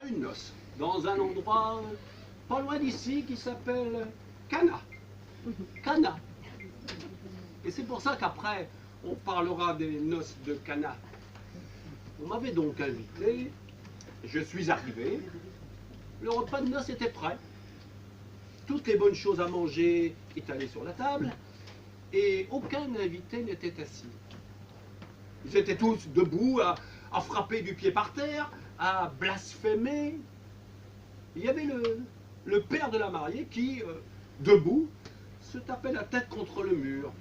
Une noce, dans un endroit pas loin d'ici qui s'appelle Cana. Cana. Et c'est pour ça qu'après, on parlera des noces de Cana. On m'avait donc invité, je suis arrivé, le repas de noces était prêt. Toutes les bonnes choses à manger étalées sur la table, et aucun invité n'était assis. Ils étaient tous debout, à frapper du pied par terre, à blasphémer. Il y avait le père de la mariée qui, debout, se tapait la tête contre le mur,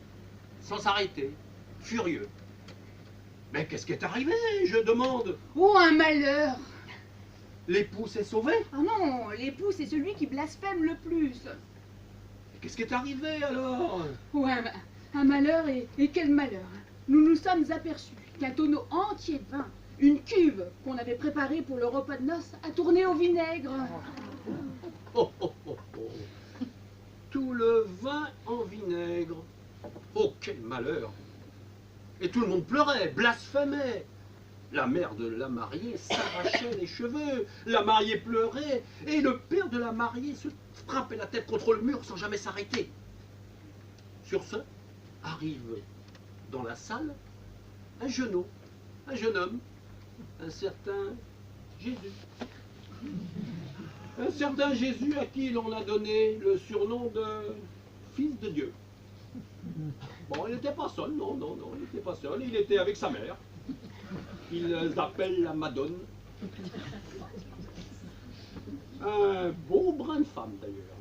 sans s'arrêter, furieux. Mais qu'est-ce qui est arrivé, je demande? Oh, un malheur! L'époux s'est sauvé? Ah non, l'époux, c'est celui qui blasphème le plus. Qu'est-ce qui est arrivé alors? Oh, un malheur, et quel malheur! Nous nous sommes aperçus qu'un tonneau entier de vin, une cuve qu'on avait préparée pour le repas de noces, a tourné au vinaigre. Oh, oh, oh, oh. Tout le vin en vinaigre. Oh, quel malheur! Et tout le monde pleurait, blasphémait. La mère de la mariée s'arrachait les cheveux, la mariée pleurait, et le père de la mariée se frappait la tête contre le mur sans jamais s'arrêter. Sur ce, arrive dans la salle un jeune homme, un certain Jésus. Un certain Jésus à qui l'on a donné le surnom de Fils de Dieu. Bon, il n'était pas seul, non, il n'était pas seul, il était avec sa mère. Ils appellent la Madone. Un beau brin de femme d'ailleurs.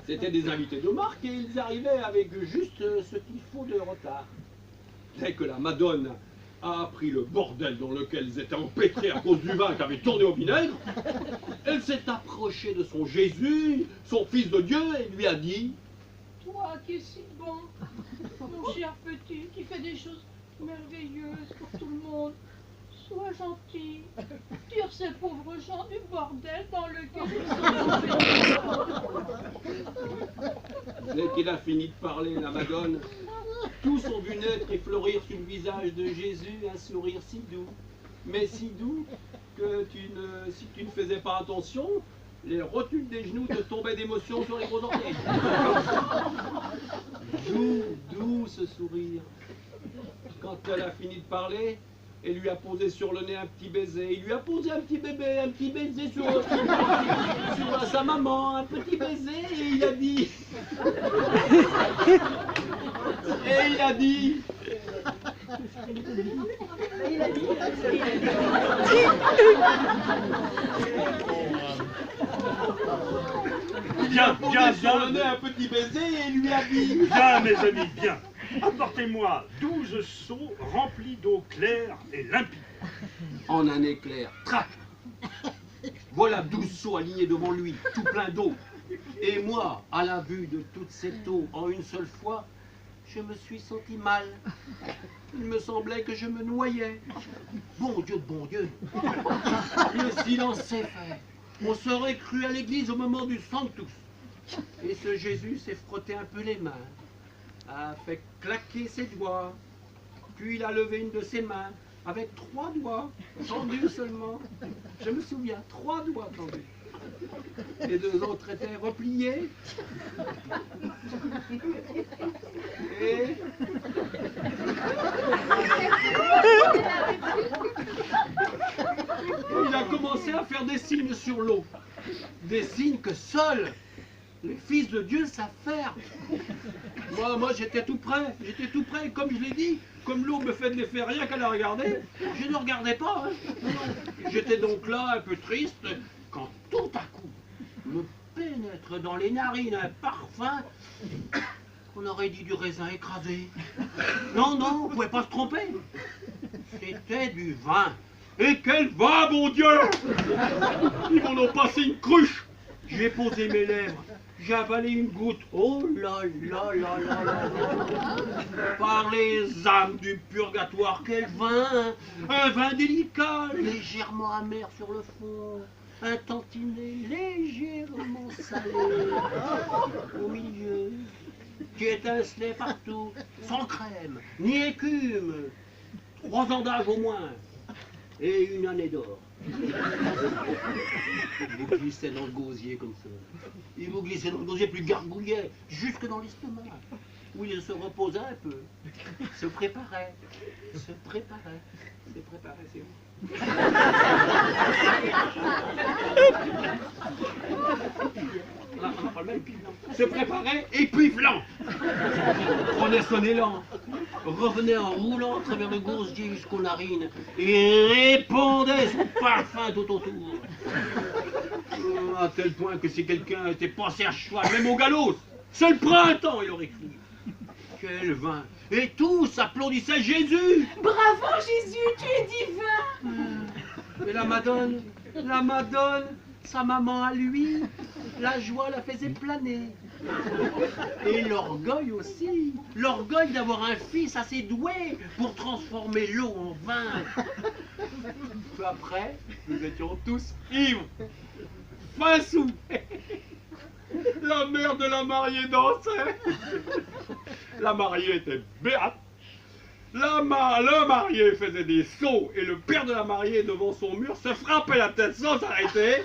C'était des invités de marque et ils arrivaient avec juste ce qu'il faut de retard. Dès que la Madone a appris le bordel dans lequel ils étaient empêtrés à cause du vin qui avait tourné au vinaigre, elle s'est approchée de son Jésus, son Fils de Dieu, et lui a dit: toi qui es si bon, mon cher petit, qui fait des choses merveilleuses pour tout le monde, sois gentil, tire ces pauvres gens du bordel dans lequel ils sont. Dès qu'il a fini de parler, la Madone, tous ont vu naître et fleurir sur le visage de Jésus un sourire si doux, mais si doux que si tu ne faisais pas attention, les rotules des genoux te tombaient d'émotion sur les gros orteils. Doux ce sourire. Quand elle a fini de parler, elle lui a posé sur le nez un petit baiser. Il lui a posé un petit baiser sur sa maman, un petit baiser, et il a dit... Bien, sur le nez un petit baiser et il lui a dit... Bien, mes amis, bien. Apportez-moi 12 seaux remplis d'eau claire et limpide. En un éclair, trac! Voilà 12 seaux alignés devant lui, tout plein d'eau. Et moi, à la vue de toute cette eau en une seule fois, je me suis senti mal. Il me semblait que je me noyais. Bon Dieu de bon Dieu! Le silence s'est fait. On serait cru à l'église au moment du Sanctus. Et ce Jésus s'est frotté un peu les mains, a fait claquer ses doigts, puis il a levé une de ses mains avec 3 doigts tendus seulement. Je me souviens, 3 doigts tendus. Les 2 autres étaient repliés. Et... il a commencé à faire des signes sur l'eau. Des signes que seuls les fils de Dieu savent faire. Moi j'étais tout près, comme je l'ai dit, comme l'eau me fait de l'effet rien qu'à la regarder, je ne regardais pas. Hein. J'étais donc là un peu triste, quand tout à coup me pénètre dans les narines un parfum qu'on aurait dit du raisin écrasé. Non, on ne pouvait pas se tromper. C'était du vin. Et quel vin, mon Dieu! Ils m'en ont passé une cruche. J'ai posé mes lèvres. J'ai avalé une goutte. Oh là là là là là là. Par les âmes du purgatoire, quel vin! Hein. Un vin délicat, légèrement amer sur le fond. Un tantinet légèrement salé au milieu, qui étincelait partout, sans crème, ni écume. 3 ans d'âge au moins, et une année d'or. Il vous glissait dans le gosier comme ça. Il vous glissait dans le gosier, puis gargouillait jusque dans l'estomac, où il se reposait un peu, se préparait, c'est vous. On n'a pas le même, se préparait et puis flanc. Prenait son élan, revenait en roulant à travers le gosier jusqu'aux narines et répandait son parfum tout autour. À tel point que si quelqu'un était passé à cheval, même au galop, c'est le printemps, il aurait crié. Quel vin! Et tous applaudissaient Jésus! Bravo Jésus, tu es divin. Et la Madone, sa maman à lui, la joie la faisait planer. Et l'orgueil aussi, l'orgueil d'avoir un fils assez doué pour transformer l'eau en vin. Peu après, nous étions tous ivres, fin sous. La mère de la mariée dansait. La mariée était béate. Le marié faisait des sauts et le père de la mariée devant son mur se frappait la tête sans s'arrêter.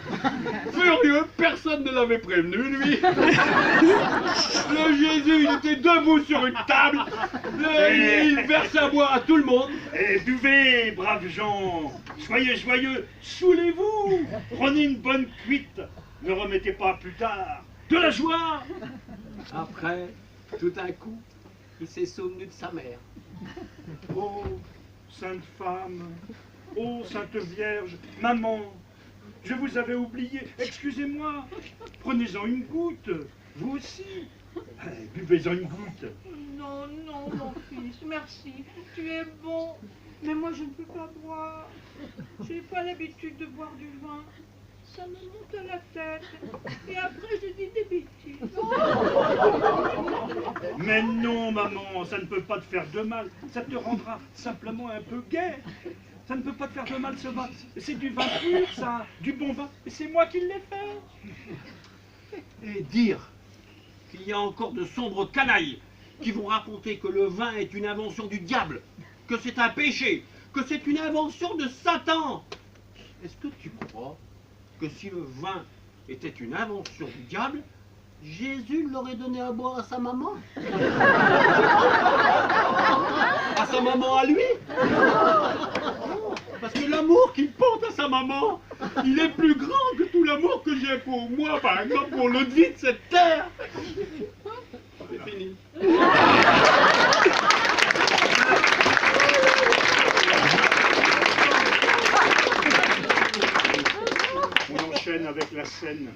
Furieux, personne ne l'avait prévenu, lui. Le Jésus, il était debout sur une table. Il versait à boire à tout le monde. Et buvez, braves gens, soyez joyeux, saoulez-vous, prenez une bonne cuite, ne remettez pas plus tard. De la joie. Après, tout d'un coup, il s'est souvenu de sa mère. Oh, sainte femme, oh, sainte vierge, maman, je vous avais oublié, excusez-moi, prenez-en une goutte, vous aussi, buvez-en une goutte. Non, non, mon fils, merci. Tu es bon. Mais moi, je ne peux pas boire. Je n'ai pas l'habitude de boire du vin. Ça me monte à la tête. Et après, je dis des bêtises. Mais non, maman, ça ne peut pas te faire de mal. Ça te rendra simplement un peu gai. Ça ne peut pas te faire de mal, ce vin. C'est du vin pur, ça, du bon vin. Et c'est moi qui l'ai fait. Et dire qu'il y a encore de sombres canailles qui vont raconter que le vin est une invention du diable, que c'est un péché, que c'est une invention de Satan. Est-ce que tu crois que si le vin était une invention du diable, Jésus l'aurait donné à boire à sa maman? À sa maman à lui? Parce que l'amour qu'il porte à sa maman, il est plus grand que tout l'amour que j'ai pour moi, par exemple, pour l'eau de vie de cette terre. C'est fini. On enchaîne avec la scène.